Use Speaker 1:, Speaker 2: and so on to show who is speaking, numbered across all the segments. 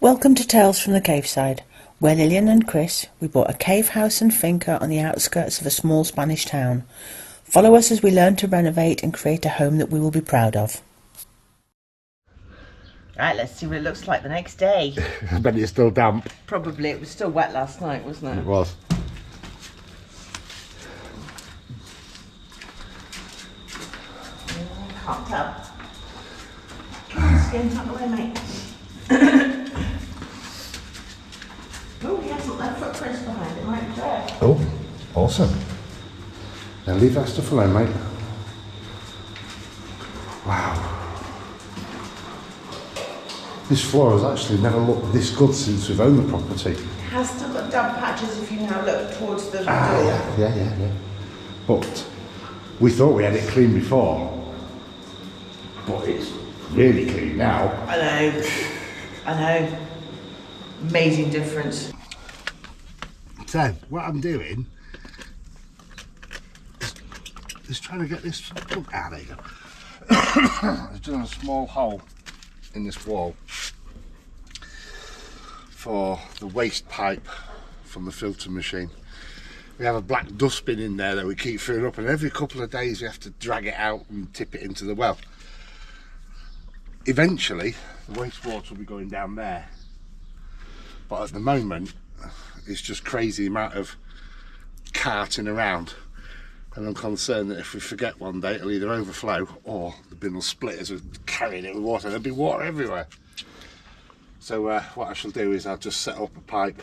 Speaker 1: Welcome to Tales from the Caveside, where Lillian and Chris, we bought a cave house and finca on the outskirts of a small Spanish town. Follow us as we learn to renovate and create a home that we will be proud of. Right, let's see what it looks like the next day.
Speaker 2: I bet it's still damp.
Speaker 1: Probably, it was still wet last night, wasn't it?
Speaker 2: It was.
Speaker 1: Can't tell. Come on, skin, tuck away, mate. Oh, he hasn't left footprints behind, it might be there.
Speaker 2: Oh, awesome. Now leave that stuff alone, mate. Wow. This floor has actually never looked this good since we've owned the property.
Speaker 1: It has still got damp patches if you now look towards the door.
Speaker 2: Yeah. But we thought we had it clean before. But it's really clean now.
Speaker 1: I know. Amazing difference.
Speaker 2: So, what I'm doing is trying to get this, look, there you go. I've done a small hole in this wall for the waste pipe from the filter machine. We have a black dustbin in there that we keep filling up, and every couple of days we have to drag it out and tip it into the well. Eventually the wastewater will be going down there, but at the moment it's just crazy amount of carting around, and I'm concerned that if we forget one day it'll either overflow or the bin will split as we're carrying it with water. There'll be water everywhere. So what I shall do is I'll just set up a pipe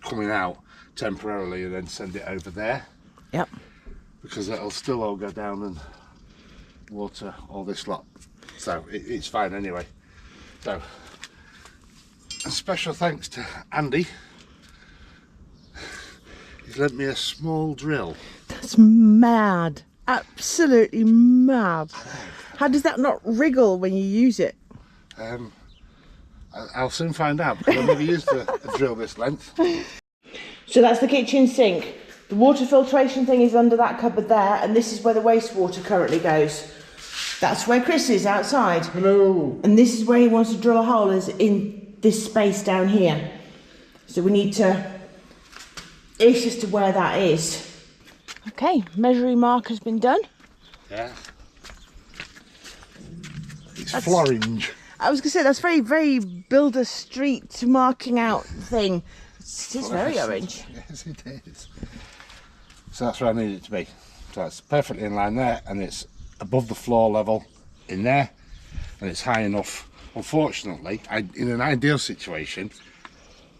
Speaker 2: coming out temporarily and then send it over there.
Speaker 1: Yep. Because
Speaker 2: it'll still all go down and water all this lot. So it's fine anyway. So a special thanks to Andy. He's lent me a small drill.
Speaker 3: That's mad. Absolutely mad. How does that not wriggle when you use it?
Speaker 2: I'll soon find out, because I've never used a drill this length.
Speaker 1: so that's the kitchen sink. The water filtration thing is under that cupboard there, and this is where the wastewater currently goes. That's where Chris is outside.
Speaker 2: Hello.
Speaker 1: And this is where he wants to drill a hole, is in this space down here. So we need to ish as to where that is.
Speaker 3: Okay, measuring mark has been done.
Speaker 2: Yeah. It's Floringe.
Speaker 3: I was going to say, that's very Builder Street marking out thing. It is very orange.
Speaker 2: Yes, it is. So that's where I need it to be. So it's perfectly in line there, and it's above the floor level in there, and it's high enough. Unfortunately, in an ideal situation,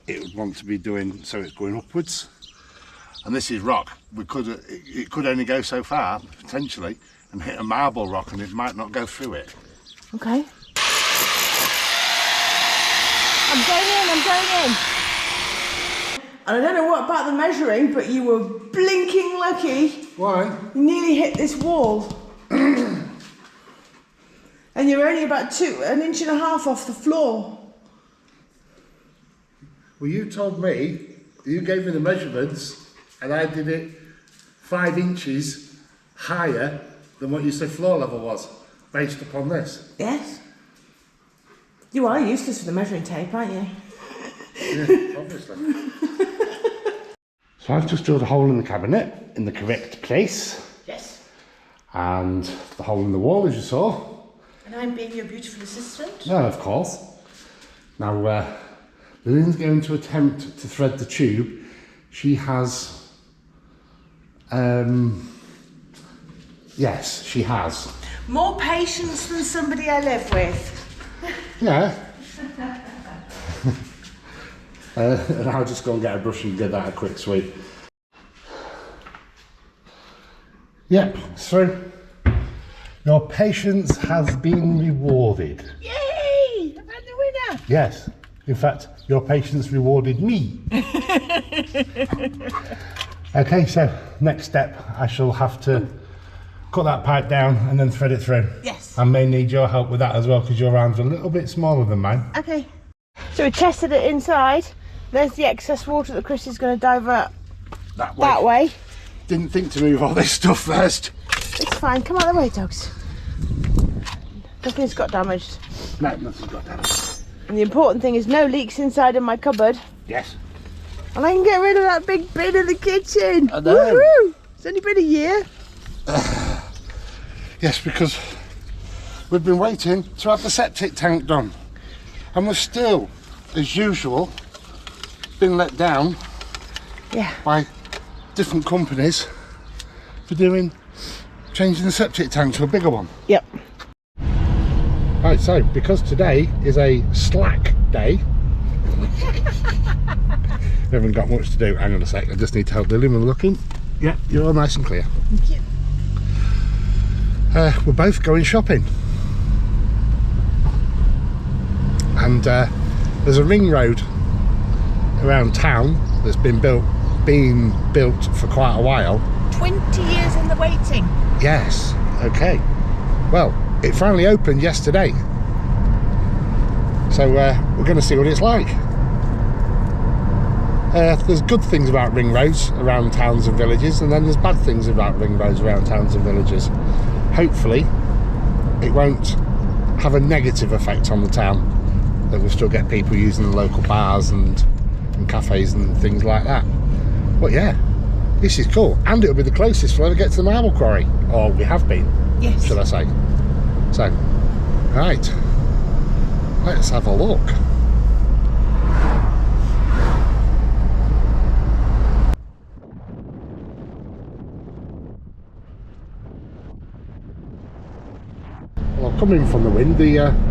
Speaker 2: it would want to be doing so it's going upwards. And this is rock. It could only go so far, potentially, and hit a marble rock, and it might not go through it.
Speaker 3: Okay. I'm going in.
Speaker 1: And I don't know what about the measuring, but you were blinking lucky.
Speaker 2: Why?
Speaker 1: You nearly hit this wall. And you're only about an inch and a half off the floor.
Speaker 2: Well, you told me, you gave me the measurements, and I did it 5 inches higher than what you said floor level was, based upon this.
Speaker 1: Yes. You are useless with the measuring tape, aren't you?
Speaker 2: Yeah, obviously. So I've just drilled a hole in the cabinet in the correct place.
Speaker 1: Yes.
Speaker 2: And the hole in the wall, as you saw.
Speaker 1: And I'm being your beautiful assistant.
Speaker 2: No, of course. Now, Lillian's going to attempt to thread the tube. She has... yes, she has.
Speaker 1: More patience than somebody I live with.
Speaker 2: Yeah. And I'll just go and get a brush and get that a quick sweep. Yep, through. Your patience has been rewarded.
Speaker 3: Yay! I'm the winner.
Speaker 2: Yes. In fact, your patience rewarded me. Okay, so next step, I shall have to cut that pipe down and then thread it through.
Speaker 3: Yes.
Speaker 2: I may need your help with that as well, because your arms are a little bit smaller than mine.
Speaker 3: Okay. So we tested it inside. There's the excess water that Chris is going to divert that way.
Speaker 2: Didn't think to move all this stuff first.
Speaker 3: It's fine. Come out of the way, dogs. Nothing's got damaged.
Speaker 2: No, nothing's got damaged.
Speaker 3: And the important thing is no leaks inside of my cupboard.
Speaker 2: Yes.
Speaker 3: And I can get rid of that big bin in the kitchen.
Speaker 2: I know.
Speaker 3: Woohoo! It's only been a year.
Speaker 2: Yes, because we've been waiting to have the septic tank done. And we're still, as usual, been let down by different companies for changing the septic tank to a bigger one.
Speaker 3: Yep.
Speaker 2: Right, so because today is a slack day, we haven't got much to do. Hang on a sec, I just need to help Lillian with looking. Yeah, you're all nice and clear.
Speaker 3: Thank you.
Speaker 2: We're both going shopping. And there's a ring road around town that's been built for quite a while.
Speaker 3: 20 years in the waiting.
Speaker 2: Yes, okay. Well, it finally opened yesterday. So we're going to see what it's like. There's good things about ring roads around towns and villages, and then there's bad things about ring roads around towns and villages. Hopefully it won't have a negative effect on the town, that we'll still get people using the local bars and cafes and things like that. But yeah, this is cool, and it'll be the closest we'll ever get to the marble quarry, or we have been,
Speaker 3: Yes.
Speaker 2: should I say. So, right, let's have a look. Well, coming from the wind,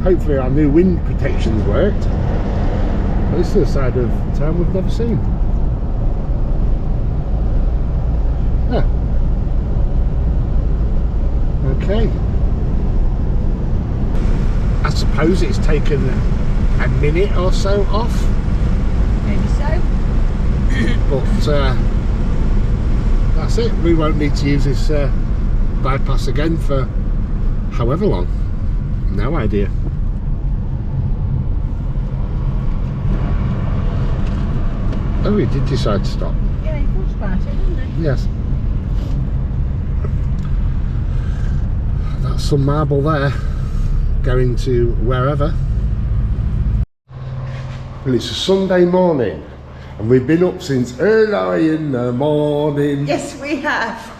Speaker 2: hopefully our new wind protections worked. But this is a side of town we've never seen. Yeah. Okay. I suppose it's taken a minute or so off,
Speaker 3: Maybe so.
Speaker 2: but that's it. We won't need to use this bypass again for however long. No idea. Oh, he did decide to stop.
Speaker 3: Yeah, he thought about it, didn't he?
Speaker 2: Yes. That's some marble there, going to wherever. Well, it's a Sunday morning, and we've been up since early in the morning.
Speaker 3: Yes, we have.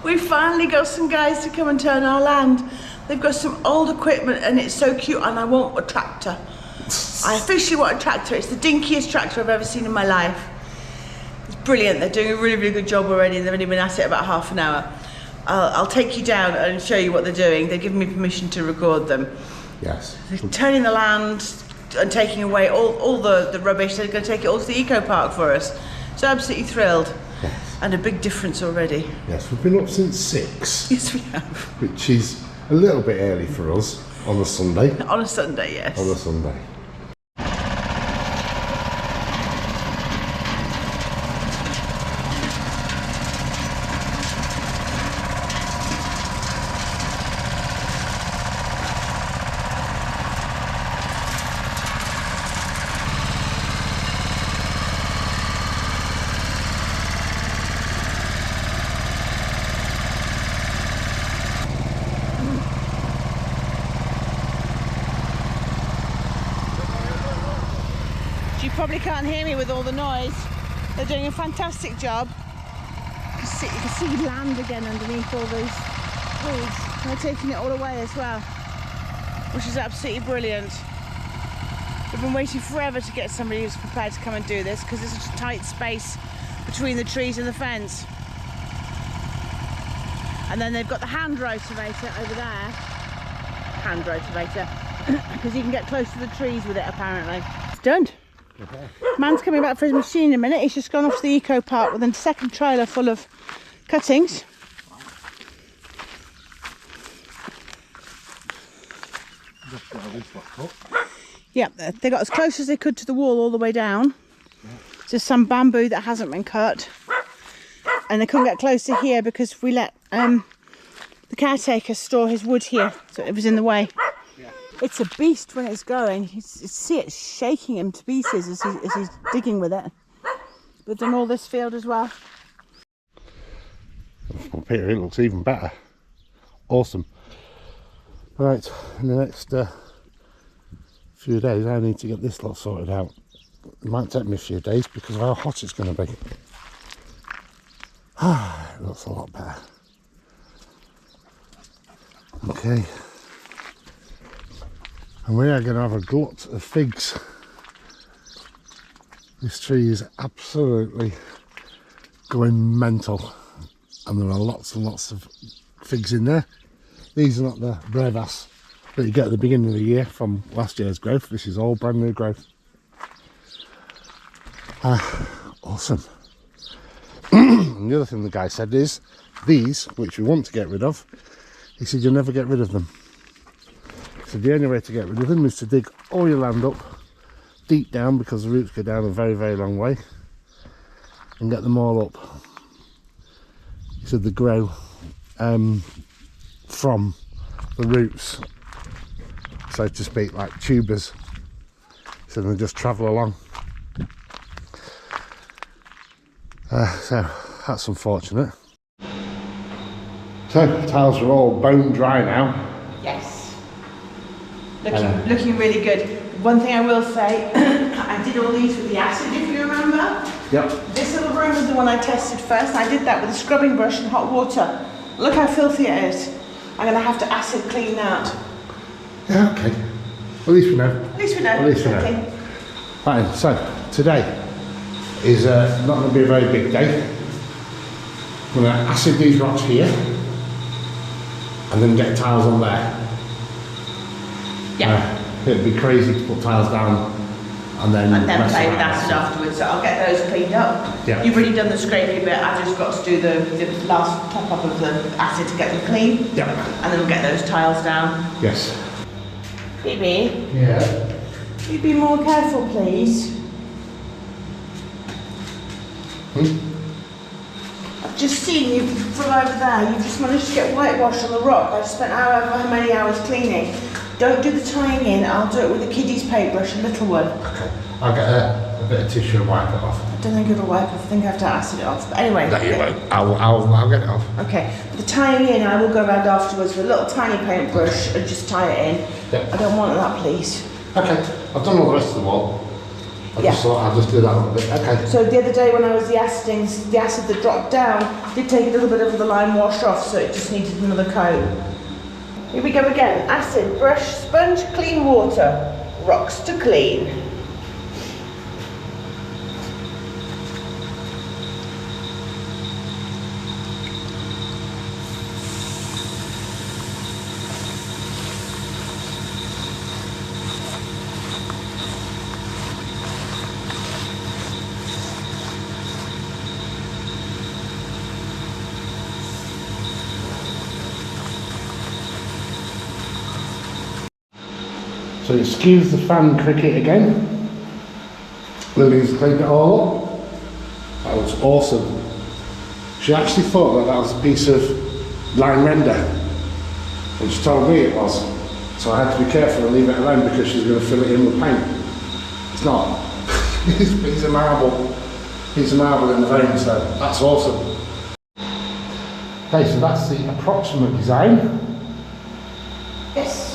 Speaker 3: We've finally got some guys to come and turn our land. They've got some old equipment and it's so cute, and I want a tractor. I officially want a tractor. It's the dinkiest tractor I've ever seen in my life. It's brilliant. They're doing a really, really good job already. They've only been at it about half an hour. I'll take you down and show you what they're doing. They've given me permission to record them.
Speaker 2: Yes.
Speaker 3: They're turning the land and taking away all the rubbish. They're going to take it all to the eco park for us. So absolutely thrilled.
Speaker 2: Yes.
Speaker 3: And a big difference already.
Speaker 2: Yes, we've been up since 6.
Speaker 3: Yes, we have.
Speaker 2: Which is a little bit early for us on a Sunday.
Speaker 3: On a Sunday, yes.
Speaker 2: On a Sunday.
Speaker 3: You probably can't hear me with all the noise. They're doing a fantastic job. You can see land again underneath all these weeds. And they're taking it all away as well, which is absolutely brilliant. We've been waiting forever to get somebody who's prepared to come and do this, because there's such a tight space between the trees and the fence. And then they've got the hand rotavator over there. Hand rotavator, because you can get close to the trees with it apparently. It's done.
Speaker 2: Okay.
Speaker 3: Man's coming back for his machine in a minute. He's just gone off to the eco park with a second trailer full of cuttings. Yeah, they got as close as they could to the wall all the way down. Just some bamboo that hasn't been cut. And they couldn't get closer here because we let the caretaker store his wood here, so it was in the way. It's a beast when it's going. You see it shaking him to pieces as he's digging with it. We've done all this field as well.
Speaker 2: Up here it looks even better. Awesome. Right, in the next few days I need to get this lot sorted out. It might take me a few days because of how hot it's going to be. Ah, it looks a lot better. Okay. And we are going to have a glut of figs. This tree is absolutely going mental. And there are lots and lots of figs in there. These are not the brevas that you get at the beginning of the year from last year's growth. This is all brand new growth. Awesome. And the other thing the guy said is, these, which we want to get rid of, he said you'll never get rid of them. So the only way to get rid of them is to dig all your land up deep down, because the roots go down a very, very long way, and get them all up. He said they grow from the roots, so to speak, like tubers. So they just travel along. So that's unfortunate. So the tiles are all bone dry now.
Speaker 3: Yes. Looking really good. One thing I will say, I did all these with the acid, if you remember.
Speaker 2: Yep.
Speaker 3: This little room was the one I tested first. I did that with a scrubbing brush and hot water. Look how filthy it is. I'm going to have to acid clean that.
Speaker 2: Yeah, okay. At least we know.
Speaker 3: At least we know.
Speaker 2: At least we know. Fine, so today is not going to be a very big day. I'm going to acid these rocks here and then get tiles on there.
Speaker 3: Yeah.
Speaker 2: It'd be crazy to put tiles down and then
Speaker 3: play with acid afterwards. So I'll get those cleaned up.
Speaker 2: Yeah.
Speaker 3: You've already done the scraping bit. I've just got to do the last top up of the acid to get them clean.
Speaker 2: Yeah.
Speaker 3: And then we'll get those tiles down.
Speaker 2: Yes.
Speaker 3: Phoebe,
Speaker 2: Yeah.
Speaker 3: you be more careful, please. I've just seen you from over there. You've just managed to get whitewash on the rock. I spent however many hours cleaning. Don't do the tying in. I'll do it with a kiddie's paintbrush, a little one.
Speaker 2: Okay. I'll get a bit of tissue and wipe it off.
Speaker 3: I don't think it'll wipe off. I think I have to acid it off. But anyway.
Speaker 2: No, you won't. I'll get it off.
Speaker 3: Okay. The tying in, I will go around afterwards with a little tiny paintbrush and just tie it in.
Speaker 2: Yeah.
Speaker 3: I don't want that, please.
Speaker 2: Okay. I've done all the rest of the wall. I just thought I'll just do that little bit. Okay.
Speaker 3: So the other day when I was the acid that dropped down did take a little bit of the lime wash off, so it just needed another coat. Here we go again. Acid, brush, sponge, clean water. Rocks to clean.
Speaker 2: So excuse the fan cricket again. Lillian's cleaned it all up. That looks awesome. She actually thought that was a piece of line render, and she told me it was. So I had to be careful and leave it alone because she's going to fill it in with paint. It's not. It's a piece of marble. Piece of marble in the vein, so that's awesome. Okay, so that's the approximate design.
Speaker 3: Yes.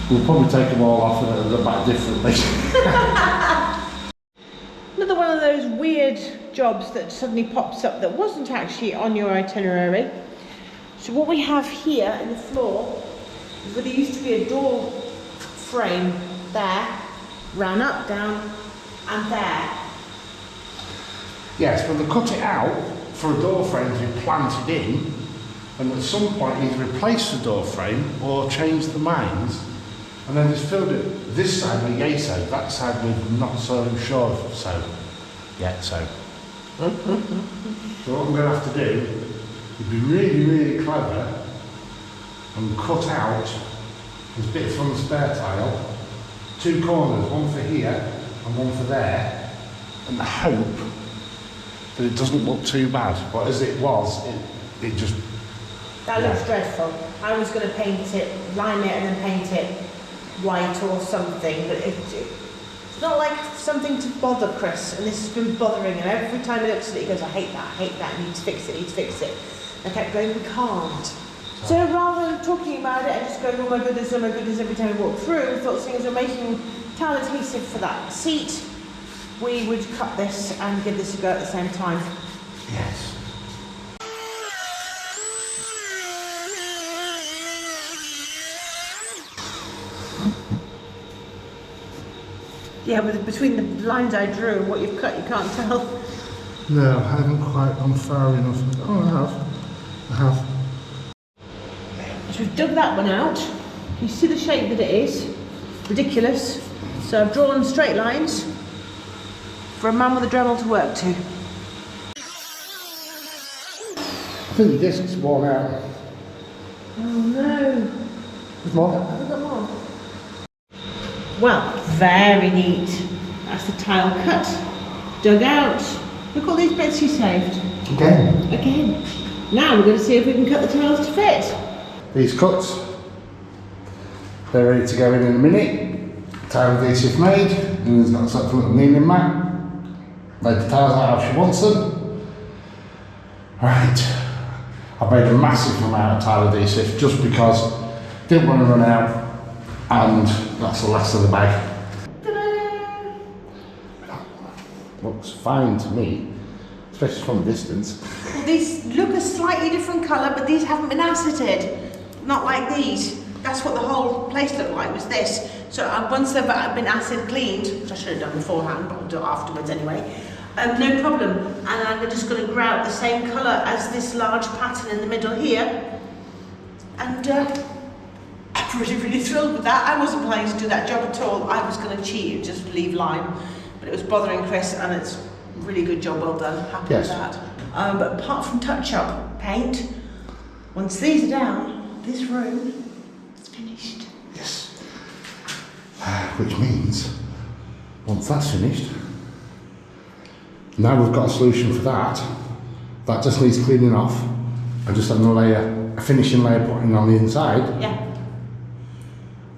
Speaker 2: We'll probably take them all off and it'll look back differently.
Speaker 3: Another one of those weird jobs that suddenly pops up that wasn't actually on your itinerary. So what we have here in the floor is where there used to be a door frame there, ran up, down and there.
Speaker 2: Yes, but they cut it out for a door frame to be planted in, and at some point either replace the door frame or change the minds. And then just filled it this side with yeso, that side with not so sure of so yet. So what I'm going to have to do is be really, really clever and cut out this bit from the spare tile, two corners, one for here and one for there, and the hope that it doesn't look too bad. But as it was, it just...
Speaker 3: That looks dreadful. I was going to paint it, lime it and then paint it white or something, but it's not like something to bother Chris, and this has been bothering him. Every time he looks at it he goes, I hate that, you need to fix it, I kept going, we can't. So rather than talking about it and just going, oh my goodness every time we walk through, we thought seeing as we're making towel adhesive for that seat, we would cut this and give this a go at the same time.
Speaker 2: Yes.
Speaker 3: Yeah, but between the lines I drew and what you've cut, you can't tell.
Speaker 2: No, I haven't quite gone far enough. Oh, I have.
Speaker 3: So we've dug that one out. You see the shape that it is? Ridiculous. So I've drawn straight lines for a man with a Dremel to work to.
Speaker 2: I think the disc's worn out.
Speaker 3: Oh no.
Speaker 2: There's more.
Speaker 3: Have we got more? Well, very neat. That's the tile cut, dug out. Look at all these bits you saved. Again. Now we're going to see if we can cut the tiles to fit.
Speaker 2: These cuts, they're ready to go in a minute. Tile adhesive made, and it's got such a little kneeling mat. Laid the tiles out how she wants them. Right, I've made a massive amount of tile adhesive just because I didn't want to run out, and that's the last of the bag.
Speaker 3: Ta-da!
Speaker 2: Looks fine to me, especially from a distance.
Speaker 3: Well, these look a slightly different colour, but these haven't been aceted. Not like these. That's what the whole place looked like, was this. So once they've been acid cleaned, which I should have done beforehand, but I'll do it afterwards anyway, no problem. And I'm just going to grout the same colour as this large pattern in the middle here. And I'm really thrilled with that. I wasn't planning to do that job at all. I was going to cheat and just leave lime. But it was bothering Chris, and it's a really good job, well done. Happy with that. But apart from touch-up paint, once these are down, this room is finished.
Speaker 2: Yes. Which means, once that's finished, now we've got a solution for that. That just needs cleaning off and just having a finishing layer putting on the inside.
Speaker 3: Yeah.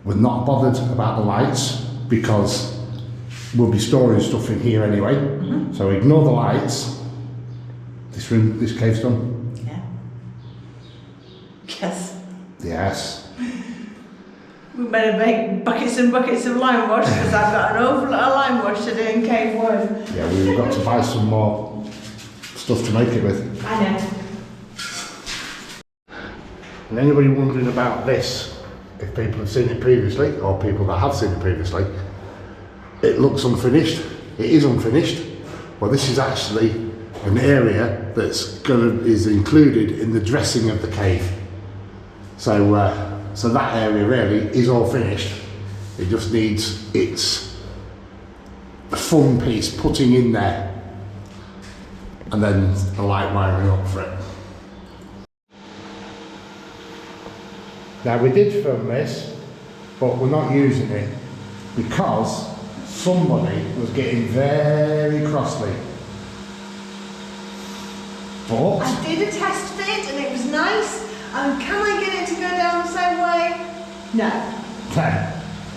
Speaker 2: We're not bothered about the lights because we'll be storing stuff in here anyway. So ignore the lights. This room, this cave's done.
Speaker 3: Yeah. Yes.
Speaker 2: Yes.
Speaker 3: We better make buckets and buckets of lime wash because I've got an awful lot of lime wash to do in cave one.
Speaker 2: Yeah, we've got to buy some more stuff to make it with.
Speaker 3: I know.
Speaker 2: And anybody wondering about this, if people have seen it previously, or people that have seen it previously, it looks unfinished. It is unfinished. Well, this is actually an area is included in the dressing of the cave. So that area really is all finished. It just needs its fun piece putting in there, and then a light wiring up for it. Now we did film this, but we're not using it because somebody was getting very crossly. But
Speaker 3: I did a test fit and it was nice. Can I get it to go down the same way? No.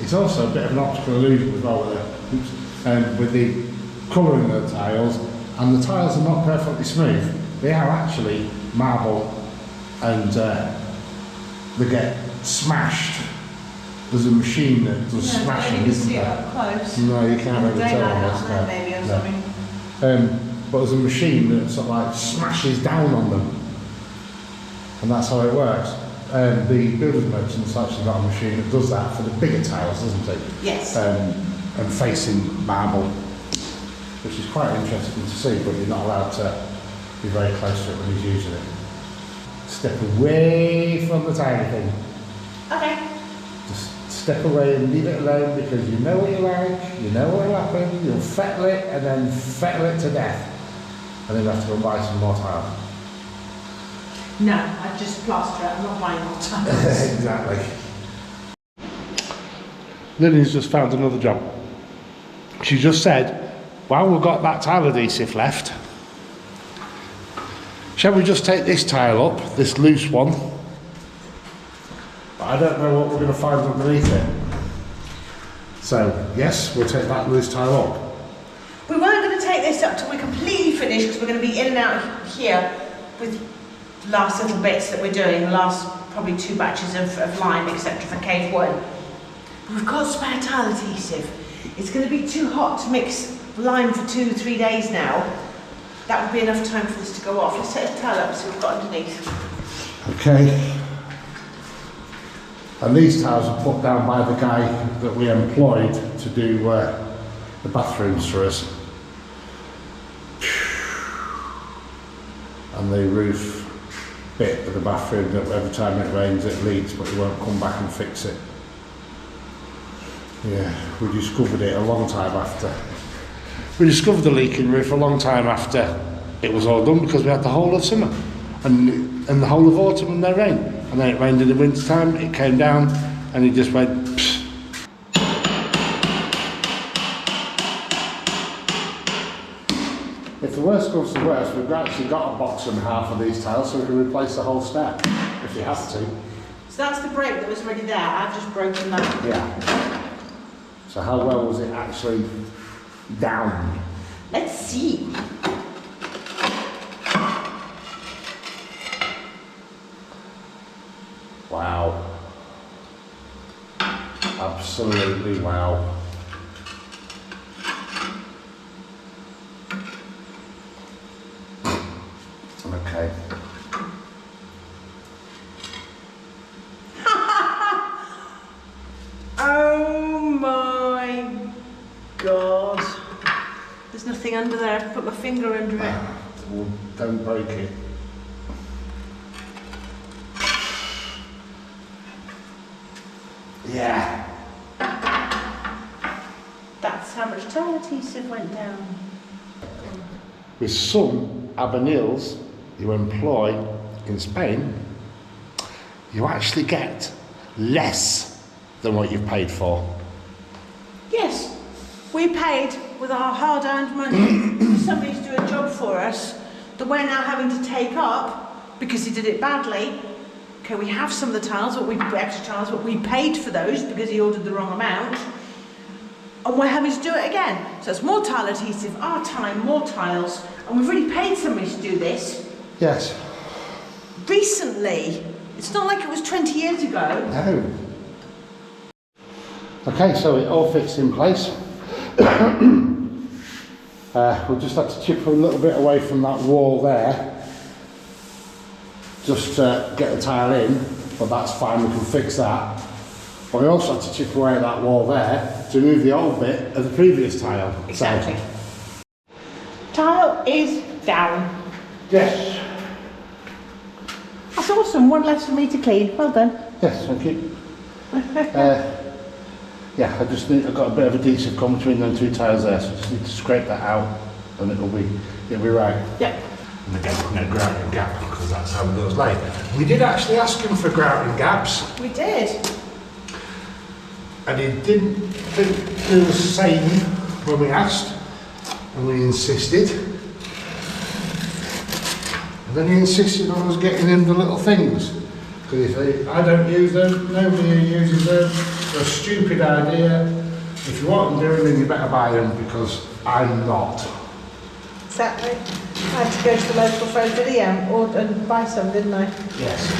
Speaker 2: it's also a bit of an optical illusion as well with the colouring of the tiles, and the tiles are not perfectly smooth. They are actually marble, and they get smashed. There's a machine that does smashing, isn't there?
Speaker 3: Up close.
Speaker 2: No, you can't really tell on this.
Speaker 3: No. Maybe or something.
Speaker 2: But there's a machine that sort of like smashes down on them, and that's how it works. The builders merchant's actually got a machine that does that for the bigger tiles, doesn't it?
Speaker 3: Yes.
Speaker 2: And facing marble, which is quite interesting to see, but you're not allowed to be very close to it when he's using it. Step away from the tiny thing.
Speaker 3: Okay.
Speaker 2: Just step away and leave it alone, because you know what you like, you know what will happen, you'll fettle it and then fettle it to death. And then you have to go buy some more tile.
Speaker 3: No, I just plaster it, I'm not buying more tiles.
Speaker 2: Exactly. Lillian's just found another job. She just said, while we've got that tile adhesive left, shall we just take this tile up, this loose one? But I don't know what we're going to find underneath it. So, yes, we'll take that loose tile up.
Speaker 3: We weren't going to take this up till we're completely finished because we're going to be in and out here with the last little bits that we're doing, the last probably 2 batches of lime, etc. for cave 1. We've got spare tile adhesive. It's going to be too hot to mix lime for 2-3 days now. That would be enough time for this to go off. Let's set a tile up so we've got underneath.
Speaker 2: Okay. And these tiles are put down by the guy that we employed to do the bathrooms for us. And the roof bit of the bathroom that every time it rains it leaks, but he won't come back and fix it. Yeah, we discovered it a long time after. We discovered the leaking roof a long time after it was all done, because we had the whole of summer and the whole of autumn and no rain. And then it rained in the winter time, it came down and it just went psst. If the worst comes to worst, we've actually got a box and half of these tiles so we can replace the whole step if you have to.
Speaker 3: So that's the break that was already there. I've just broken that.
Speaker 2: Yeah. So how well was it actually down?
Speaker 3: Let's see.
Speaker 2: Wow. Absolutely wow. Okay.
Speaker 3: Oh my God. There's nothing under there. I can put my finger under it.
Speaker 2: Well, don't break it. Yeah.
Speaker 3: That's how much tile adhesive went down.
Speaker 2: With some albañils you employ in Spain, you actually get less than what you've paid for.
Speaker 3: Yes, we paid with our hard-earned money for somebody to do a job for us that we're now having to take up because he did it badly. Okay, we have some of the tiles, extra tiles, but we paid for those because he ordered the wrong amount. And we're having to do it again. So it's more tile adhesive, our time, more tiles, and we've already paid somebody to do this.
Speaker 2: Yes.
Speaker 3: Recently. It's not like it was 20 years ago.
Speaker 2: No. Okay, so it all fits in place. We'll just have to chip a little bit away from that wall there. Just to get the tile in, but that's fine, we can fix that. But we also have to chip away that wall there to remove the old bit of the previous tile.
Speaker 3: Exactly. Tile is down.
Speaker 2: Yes.
Speaker 3: That's awesome, one less for me to clean. Well done.
Speaker 2: Yes, thank you. Yeah, I've got a bit of adhesive come between them 2 tiles there, so I just need to scrape that out and it'll be right.
Speaker 3: Yep.
Speaker 2: And again, no grouting gap, because that's how it goes laid. We did actually ask him for grouting gaps,
Speaker 3: We did.
Speaker 2: and he didn't do the same when we asked, and we insisted. And then he insisted on us getting him the little things. Because if I don't use them, nobody uses them. They're a stupid idea. If you want them doing, then you better buy them, because I'm not.
Speaker 3: Exactly. I had to go to the local friend Lillian and buy some, didn't I?
Speaker 2: Yes.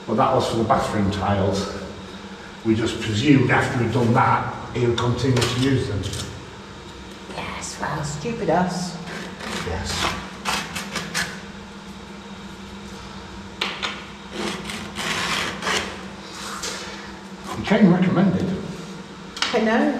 Speaker 2: Well, that was for the bathroom tiles. We just presumed after we'd done that, he would continue to use them.
Speaker 3: Yes, well, stupid us.
Speaker 2: Yes. He came recommended.
Speaker 3: I know.